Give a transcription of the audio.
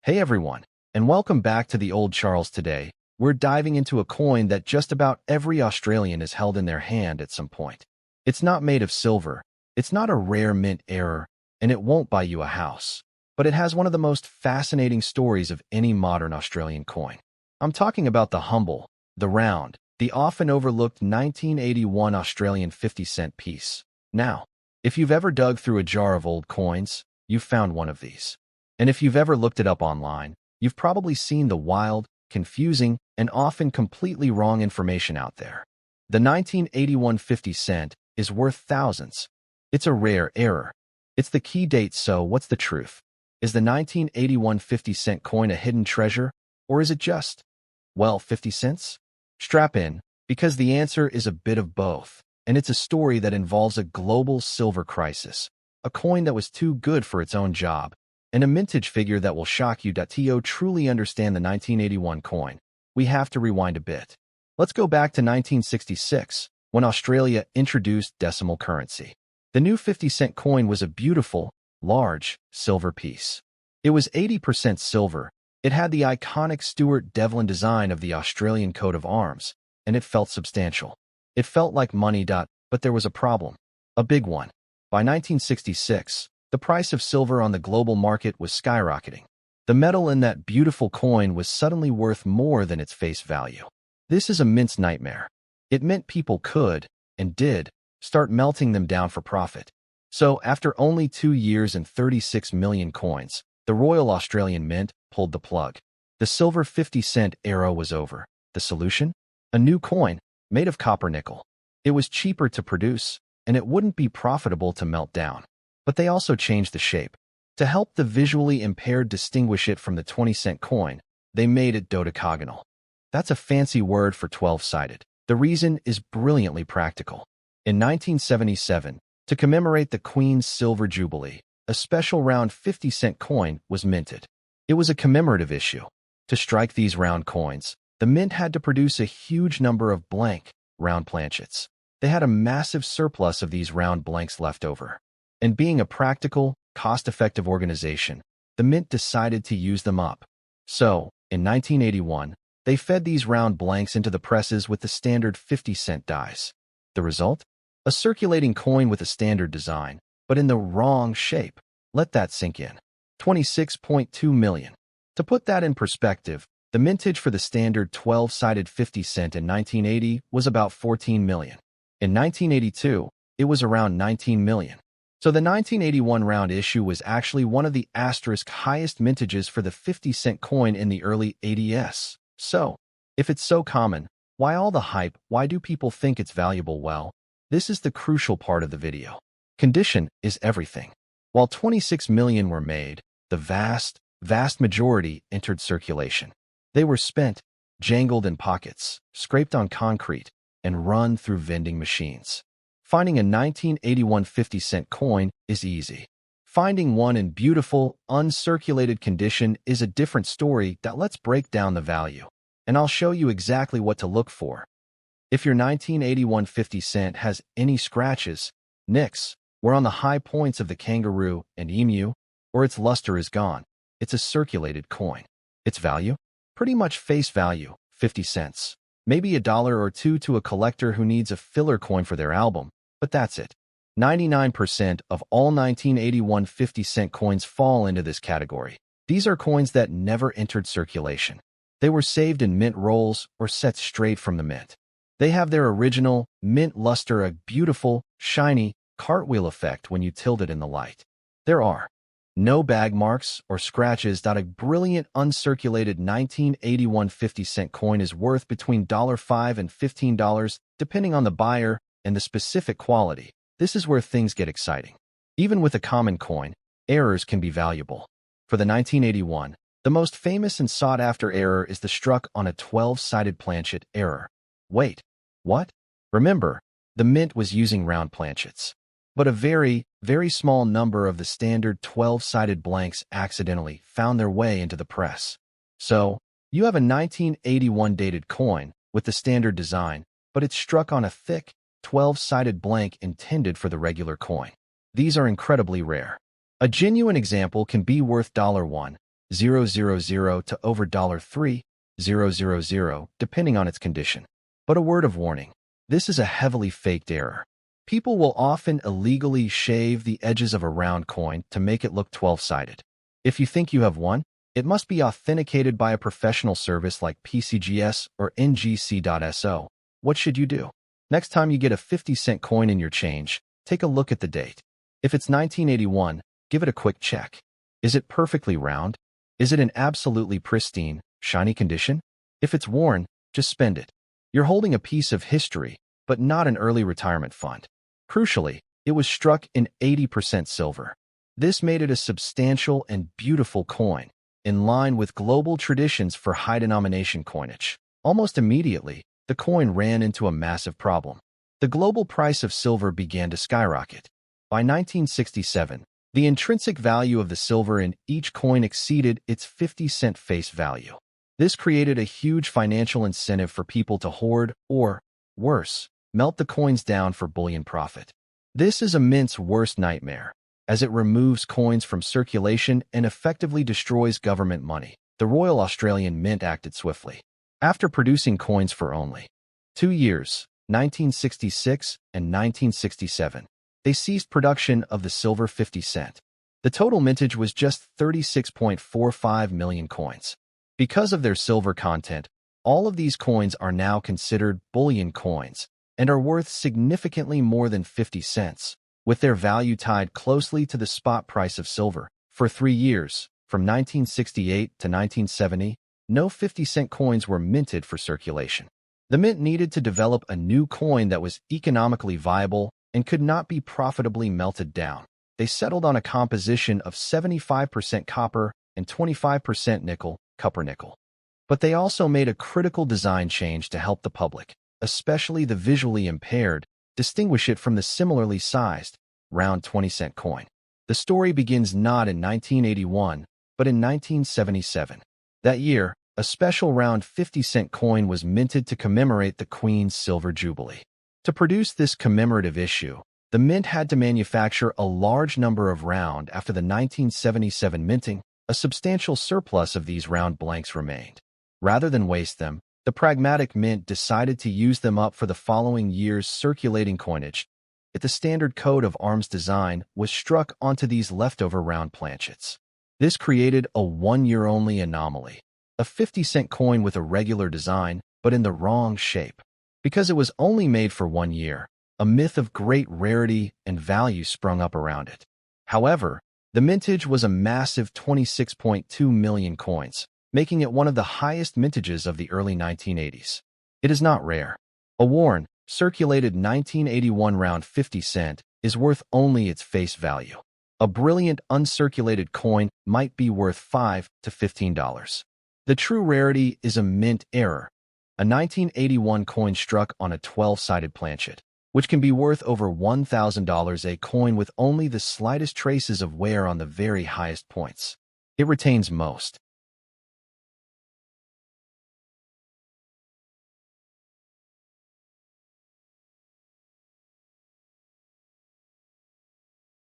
Hey everyone, and welcome back to the Old Charles. Today. We're diving into a coin that just about every Australian has held in their hand at some point. It's not made of silver, it's not a rare mint error, and it won't buy you a house. But it has one of the most fascinating stories of any modern Australian coin. I'm talking about the humble, the round, the often overlooked 1981 Australian 50-cent piece. Now, if you've ever dug through a jar of old coins, you've found one of these. And if you've ever looked it up online, you've probably seen the wild, confusing, and often completely wrong information out there. The 1981 50 cent is worth thousands. It's a rare error. It's the key date, so what's the truth? Is the 1981 50-cent coin a hidden treasure, or is it just, 50 cents? Strap in, because the answer is a bit of both, and it's a story that involves a global silver crisis, a coin that was too good for its own job, and a mintage figure that will shock you. To truly understand the 1981 coin, we have to rewind a bit. Let's go back to 1966, when Australia introduced decimal currency. The new 50-cent coin was a beautiful, large, silver piece. It was 80% silver, it had the iconic Stuart Devlin design of the Australian coat of arms, and it felt substantial. It felt like money. But there was a problem. A big one. By 1966, the price of silver on the global market was skyrocketing. The metal in that beautiful coin was suddenly worth more than its face value. This is a mint's nightmare. It meant people could, and did, start melting them down for profit. So, after only 2 years and 36 million coins, the Royal Australian Mint pulled the plug. The silver 50-cent era was over. The solution? A new coin, made of copper nickel. It was cheaper to produce, and it wouldn't be profitable to melt down. But they also changed the shape. To help the visually impaired distinguish it from the 20-cent coin, they made it dodecagonal. That's a fancy word for 12-sided. The reason is brilliantly practical. In 1977, to commemorate the Queen's Silver Jubilee, a special round 50-cent coin was minted. It was a commemorative issue. To strike these round coins, the mint had to produce a huge number of blank, round planchets. They had a massive surplus of these round blanks left over. And being a practical, cost-effective organization, the Mint decided to use them up. So, in 1981, they fed these round blanks into the presses with the standard 50-cent dies. The result? A circulating coin with a standard design, but in the wrong shape. Let that sink in. 26.2 million. To put that in perspective, the mintage for the standard 12-sided 50 cent in 1980 was about 14 million. In 1982, it was around 19 million. So the 1981 round issue was actually one of the asterisk highest mintages for the 50-cent coin in the early 80s. So, if it's so common, why all the hype? Why do people think it's valuable? Well, this is the crucial part of the video. Condition is everything. While 26 million were made, the vast majority entered circulation. They were spent, jangled in pockets, scraped on concrete, and run through vending machines. Finding a 1981 50-cent coin is easy. Finding one in beautiful, uncirculated condition is a different story. Let's break down the value, and I'll show you exactly what to look for. If your 1981 50 cent has any scratches, nicks, were on the high points of the kangaroo and emu, or its luster is gone, it's a circulated coin. Its value? Pretty much face value, 50 cents. Maybe $1 or $2 to a collector who needs a filler coin for their album, but that's it. 99% of all 1981 50-cent coins fall into this category. These are coins that never entered circulation. They were saved in mint rolls or set straight from the mint. They have their original, mint luster, a beautiful, shiny, cartwheel effect when you tilt it in the light. There are no bag marks or scratches. A brilliant uncirculated 1981 50-cent coin is worth between $5 and $15, depending on the buyer and the specific quality. This is where things get exciting. Even with a common coin, errors can be valuable. For the 1981, the most famous and sought-after error is the struck on a 12-sided planchet error. Wait, what? Remember, the mint was using round planchets. But a very, very small number of the standard 12-sided blanks accidentally found their way into the press. So, you have a 1981 dated coin with the standard design, but it's struck on a thick, 12-sided blank intended for the regular coin. These are incredibly rare. A genuine example can be worth $1 $000 to over $3,000, depending on its condition. But a word of warning, this is a heavily faked error. People will often illegally shave the edges of a round coin to make it look 12-sided. If you think you have one, it must be authenticated by a professional service like PCGS or NGC.so. What should you do? Next time you get a 50-cent coin in your change, take a look at the date. If it's 1981, give it a quick check. Is it perfectly round? Is it in absolutely pristine, shiny condition? If it's worn, just spend it. You're holding a piece of history, but not an early retirement fund. Crucially, it was struck in 80% silver. This made it a substantial and beautiful coin, in line with global traditions for high-denomination coinage. Almost immediately, the coin ran into a massive problem. The global price of silver began to skyrocket. By 1967, the intrinsic value of the silver in each coin exceeded its 50-cent face value. This created a huge financial incentive for people to hoard or, worse, melt the coins down for bullion profit. This is a mint's worst nightmare, as it removes coins from circulation and effectively destroys government money. The Royal Australian Mint acted swiftly. After producing coins for only 2 years, 1966 and 1967, they ceased production of the silver 50 cent. The total mintage was just 36.45 million coins. Because of their silver content, all of these coins are now considered bullion coins and are worth significantly more than 50 cents, with their value tied closely to the spot price of silver. For 3 years, from 1968 to 1970, no 50-cent coins were minted for circulation. The mint needed to develop a new coin that was economically viable and could not be profitably melted down. They settled on a composition of 75% copper and 25% nickel, copper-nickel. But they also made a critical design change to help the public, especially the visually impaired, distinguish it from the similarly sized, round 20-cent coin. The story begins not in 1981, but in 1977. That year, a special round 50-cent coin was minted to commemorate the Queen's Silver Jubilee. To produce this commemorative issue, the mint had to manufacture a large number of round. After the 1977 minting, a substantial surplus of these round blanks remained. Rather than waste them, the pragmatic mint decided to use them up for the following year's circulating coinage. The standard coat of arms design was struck onto these leftover round planchets. This created a one-year-only anomaly, a 50-cent coin with a regular design, but in the wrong shape. Because it was only made for 1 year, a myth of great rarity and value sprung up around it. However, the mintage was a massive 26.2 million coins, making it one of the highest mintages of the early 1980s. It is not rare. A worn, circulated 1981 round 50 cent is worth only its face value. A brilliant uncirculated coin might be worth $5 to $15. The true rarity is a mint error, a 1981 coin struck on a 12-sided planchet, which can be worth over $1,000, a coin with only the slightest traces of wear on the very highest points. It retains most